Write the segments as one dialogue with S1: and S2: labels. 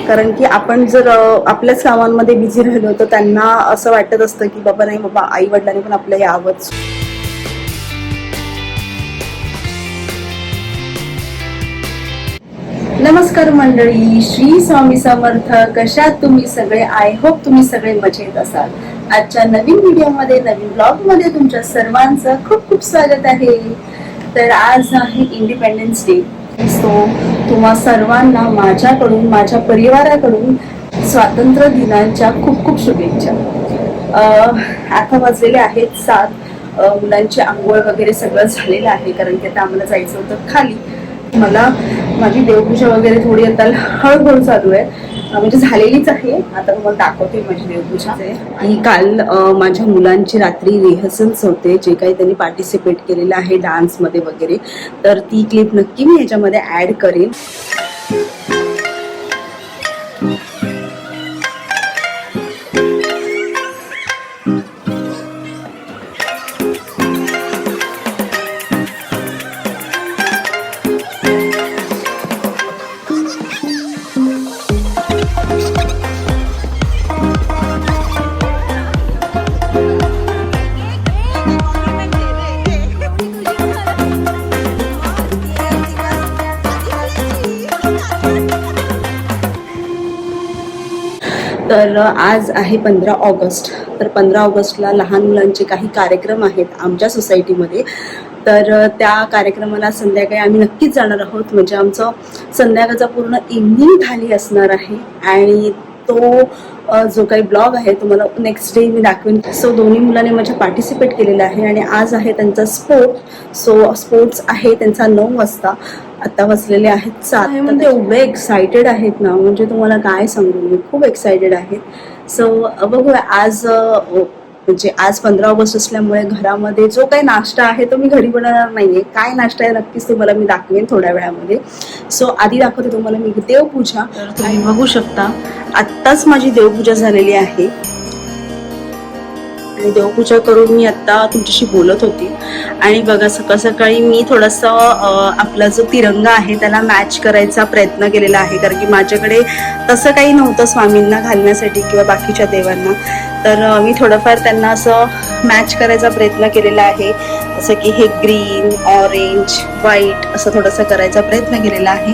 S1: कारण की आपण जर आपल्याच कामांमध्ये बिझी राहिलो तर त्यांना असं वाटत असतं की बाबा नाही बाबा आई वडिलांनी पण आपलं यावंच. नमस्कार मंडळी, श्री स्वामी समर्थ. कशात तुम्ही सगळे? आय होप तुम्ही सगळे मजेत असाल. आजच्या नवीन व्हिडिओमध्ये, नवीन ब्लॉगमध्ये तुमच्या सर्वांचं खूप खूप स्वागत आहे. तर आज आहे इंडिपेंडन्स डे. सो तुम्हा सर्वांना माझ्याकडून, माझ्या परिवाराकडून स्वातंत्र्य दिनाच्या खूप खूप शुभेच्छा. आता वाजलेले आहेत 7. मुलांची आंघोळ वगैरे सगळं झालेलं आहे, कारण की आता आम्हाला जायचं होतं खाली. मला माझी देवपूजा वगैरे थोडी आता हळूहळू चालू आहे, म्हणजे झालेलीच आहे. आता तुम्हाला दाखवते माझी देवपूजा. आणि काल माझ्या मुलांची रात्री रिहर्सल्स होते, जे काही त्यांनी पार्टिसिपेट केलेलं आहे डान्समध्ये वगैरे, तर ती क्लिप नक्की मी याच्यामध्ये ॲड करेन. तर आज आहे 15 ऑगस्ट. तर 15 ऑगस्टला लहान मुलांचे काही कार्यक्रम आहेत आमच्या सोसायटीमध्ये. तर त्या कार्यक्रमाला संध्याकाळी आम्ही नक्कीच जाणार आहोत. म्हणजे आमचं संध्याकाळचा पूर्ण इव्हनिंग खाली असणार आहे. आणि तो जो काही ब्लॉग आहे तुम्हाला नेक्स्ट डे मी दाखवेन. सो दोन्ही मुलांनी माझ्या पार्टिसिपेट केलेलं आहे. आणि आज आहे त्यांचा स्पोर्ट. सो स्पोर्ट्स आहे त्यांचा 9 वाजता. आता बसलेले आहेत 7. म्हणजे एवढे एक्सायटेड आहेत ना, म्हणजे तुम्हाला काय सांगू, मी खूप एक्सायटेड आहे. सो बघूया. आज म्हणजे आज 15 ऑगस्ट असल्यामुळे घरामध्ये जो काही नाश्ता आहे तो मी घरी बनवणार नाहीये. काय नाश्ता आहे नक्कीच तुम्हाला मी दाखवेन थोड्या वेळामध्ये. सो आधी दाखवते तुम्हाला मी देवपूजा. तर तुम्ही बघू शकता आत्ताच माझी देवपूजा झालेली आहे. आणि देवपूजा करून मी आता तुमच्याशी बोलत होती. आणि बघा, सकाळ सकाळी मी थोडासा आपला जो तिरंगा आहे त्याला मॅच करायचा प्रयत्न केलेला आहे, कारण की माझ्याकडे तसं काही नव्हतं स्वामींना घालण्यासाठी किंवा बाकीच्या देवांना. तर मी थोडंफार त्यांना असं मॅच करायचा प्रयत्न केलेला आहे. जसं की हे ग्रीन, ऑरेंज, व्हाईट असं थोडंसं करायचा प्रयत्न केलेला आहे.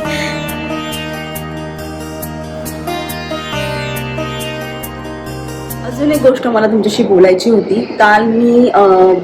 S1: अजून एक गोष्ट मला तुमच्याशी बोलायची होती. काल मी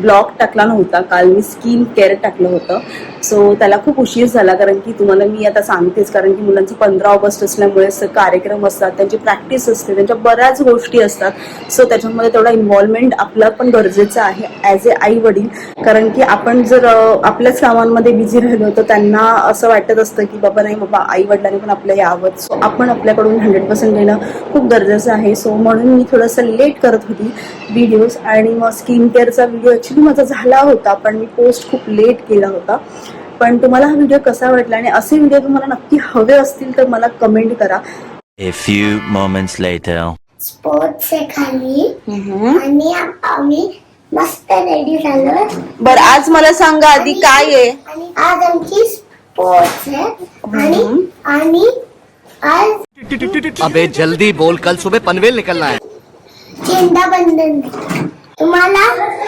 S1: ब्लॉग टाकला नव्हता, काल मी स्किन केअर टाकलं होतं. सो त्याला खूप उशीर झाला, कारण की तुम्हाला मी आता सांगतेच, कारण की मुलांचं 15 ऑगस्ट असल्यामुळे कार्यक्रम असतात, त्यांची प्रॅक्टिस असते, त्यांच्या बऱ्याच गोष्टी असतात. सो त्याच्यामध्ये तेवढा इन्व्हॉल्वमेंट आपलं पण गरजेचं आहे ॲज ए आई वडील. कारण की आपण जर आपल्याच कामांमध्ये बिझी राहिलो तर त्यांना असं वाटत असतं की बाबा नाही बाबा आई वडिलांनी पण आपलं यावंच. सो आपण आपल्याकडून 100% देणं खूप गरजेचं आहे. सो म्हणून मी थोडंसं लेट करत होती व्हिडिओज. आणि मग स्किन केअरचा व्हिडिओ ॲक्च्युली माझा झाला होता, पण मी पोस्ट खूप लेट केला होता. पण तुम्हाला हा व्हिडिओ कसा वाटला आणि असे व्हिडिओ तुम्हाला नक्की हवे असतील तर मला कमेंट करा.
S2: A few moments later.
S3: Sports आहे खाली आणि आम्ही मस्त रेडी झालो.
S1: बरं, आज मला सांगा आधी काय आहे.
S3: आज आमची स्पोर्ट्स आहे आणि आज
S4: अबे जल्दी बोल, कल सुबह पनवेल निकलना है.
S3: झेंडा बंधन. तुम्हाला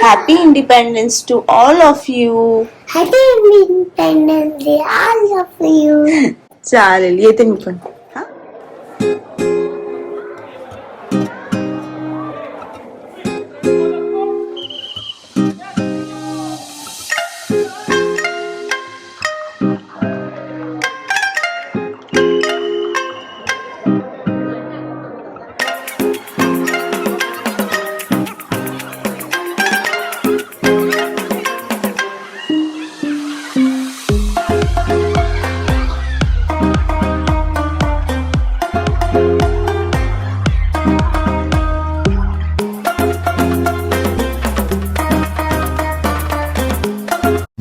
S1: happy independence to all of you.
S3: Happy independence day all of you.
S1: चालेल, येते मी पण.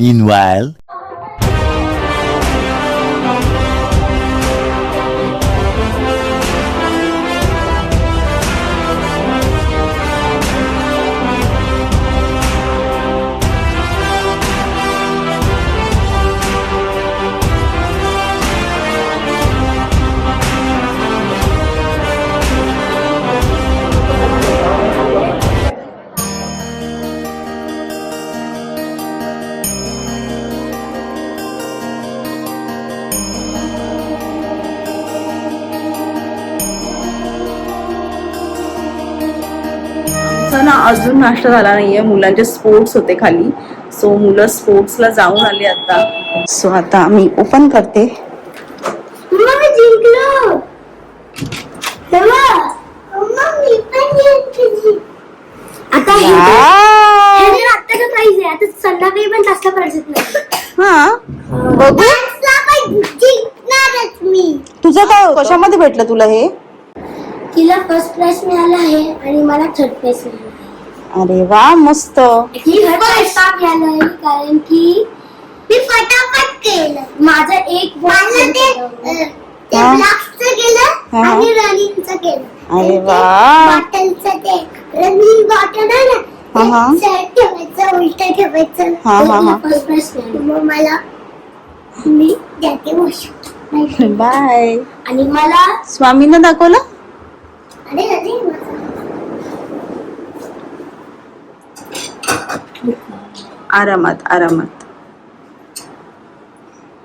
S2: Meanwhile.
S1: अजून नाश्ता झाला नाहीये, मुलांचे स्पोर्ट्स होते खाली, सो मुलं स्पोर्ट्सला जाऊन आली आता. सो आता मी ओपन करते.
S3: मम्मा जिंकलो. मम्मा मी पण जिंकली. आता हे आत्ताचं प्राइस आहे. आता संध्याकाळी पण जास्त प्राइस नाही.
S1: हा बघू
S3: जिंकणारच मी.
S1: तुझं काय कशामध्ये भेटलं तुला हे?
S3: तिला फर्स्ट प्राइज मिळाला आहे आणि मला थर्ड प्राइज मिळाला.
S1: अरे वा मस्त.
S3: ही फर्स्ट मिळालं आहे कारण की मी फटाफट केलं. माझं एक ब्लॉक्सचं केलं आणि रनिंगचं केलं.
S1: अरे वा.
S3: बॉटलचं ते रनिंग बॉटल आहे ना, सेट ठेवायचं, उलट ठेवायचं. फर्स्ट प्राइज मग मला मी त्याचे वॉश
S1: बाय.
S3: आणि मला
S1: स्वामींना दाखवलं.
S3: अरे अरे
S1: आरामात आरामात.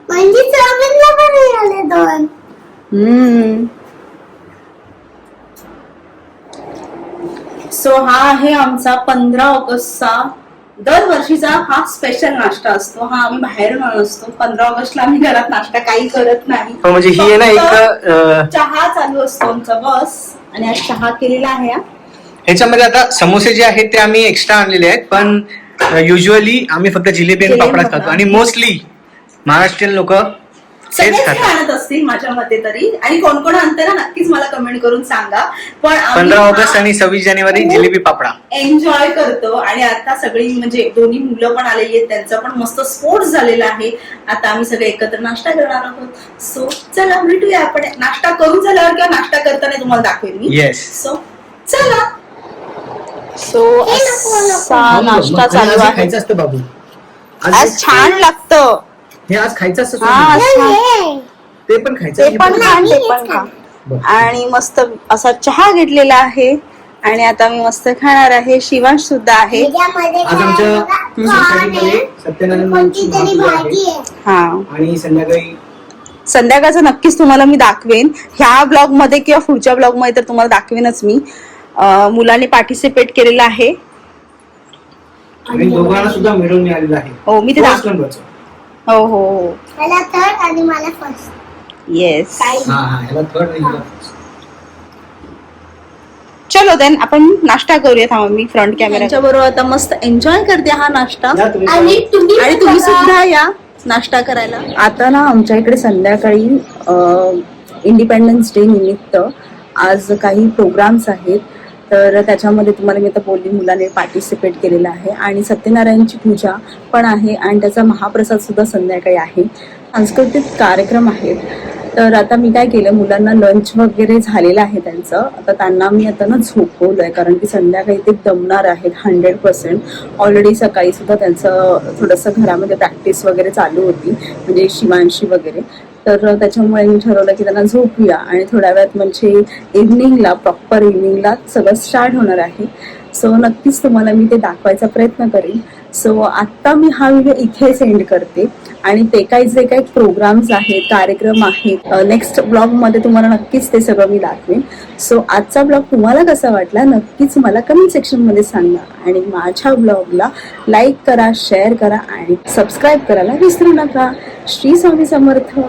S3: म्हणजे स्वामींना पण मिळाले 2.
S1: सो हा आहे आमचा 15 ऑगस्टचा दरवर्षीचा हा स्पेशल नाश्ता असतो. हा आम्ही बाहेरून आणत असतो. 15 ऑगस्टला आम्ही घरात नाश्ता काही करत नाही.
S4: म्हणजे ही आहे ना एक
S1: चहा चालू असतो आमचा बस, आणि आज चहा केलेला आहे.
S4: ह्याच्यामध्ये आता समोसे जे आहेत ते आम्ही एक्स्ट्रा आणलेले आहेत, पण युजली आम्ही फक्त जिलेबी आणि पापडाच खातो. आणि मोस्टली महाराष्ट्रीयन लोक
S1: सगळेच आणत असतील माझ्या मते तरी. आणि कोण कोण आणते ना नक्कीच मला कमेंट करून सांगा. पण
S4: 15 ऑगस्ट आणि 26 जानेवारी जिलेबी पापडा
S1: एन्जॉय करतो. आणि आता सगळी म्हणजे दोन्ही मुलं पण आलेली आहेत, त्यांचा पण मस्त स्पोर्ट्स झालेला आहे. आता आम्ही सगळे एकत्र नाश्ता करणार आहोत. सो चला भेटूया आपण नाश्ता करून झाल्यावर, किंवा नाश्ता करताना तुम्हाला दाखवेन मी.
S4: येस.
S1: सो चला. सो असा नाश्ता चालू आहे.
S4: खायचं असतं बाबू,
S1: आज छान लागतं.
S4: हे आज खायचं असतं. ते पण खायचं.
S1: ते पण खा. आणि मस्त असा चहा घेतलेला आहे. आणि आता मी मस्त खाणार आहे. शिवांश सुद्धा आहे.
S4: आज आमच्या सोसायटीमध्ये सत्यनारायणची भाजी आहे.
S1: हा,
S4: आणि
S1: संध्याकाळचं नक्कीच तुम्हाला मी दाखवेन ह्या ब्लॉग मध्ये किंवा पुढच्या ब्लॉग मध्ये, तर तुम्हाला दाखवेनच मी. मुलांनी पार्टिसिपेट केलेलं आहे.
S4: आणि दोघांना सुद्धा मिळून मिळालेलं आहे.
S1: हो मी ते हो हो हो.
S3: मला थर्ड आणि मला फर्स्ट.
S1: येस.
S4: थर्ड.
S1: चलो देन आपण नाश्ता करूया. थांबा मी फ्रंट कॅमेराच्या बरोबर आता मस्त एन्जॉय करते हा नाश्ता.
S3: आणि
S1: तुम्ही सुद्धा या नाश्ता करायला. आता ना आमच्या इकडे संध्याकाळी इंडिपेंडन्स डे निमित्त आज काही प्रोग्राम्स आहेत. तर त्याच्यामध्ये तुम्हाला मी आता बोलली, मुलाने पार्टिसिपेट केलेलं आहे. आणि सत्यनारायणची पूजा पण आहे, आणि त्याचा महाप्रसाद सुद्धा संध्याकाळी आहे. सांस्कृतिक कार्यक्रम आहेत. तर आता मी काय केलं, मुलांना लंच वगैरे झालेलं आहे त्यांचं. आता त्यांना मी आता ना झोपवलंय, कारण की संध्याकाळी ते दमणार आहेत 100%. ऑलरेडी सकाळी सुद्धा त्यांचं थोडंसं घरामध्ये प्रॅक्टिस वगैरे चालू होती, म्हणजे शिवांशी वगैरे. तर त्याच्यामुळे मी ठरवलं की त्यांना झोपूया, आणि थोड्या वेळात म्हणजे इव्हनिंगला, प्रॉपर इव्हनिंगला सगळं स्टार्ट होणार आहे. सो नक्कीच तुम्हाला मी ते दाखवायचा प्रयत्न करेन. सो आत्ता मी हा व्हिडिओ इथे सेंड करते, आणि ते काही जे काही प्रोग्राम्स आहेत, कार्यक्रम आहेत, नेक्स्ट ब्लॉगमध्ये तुम्हाला नक्कीच ते सगळं मी दाखवेन. सो आजचा ब्लॉग तुम्हाला कसा वाटला नक्कीच मला कमेंट सेक्शनमध्ये सांगा. आणि माझ्या ब्लॉगला लाईक करा, शेअर करा आणि सबस्क्राईब करायला विसरू नका. श्री स्वामी समर्थ.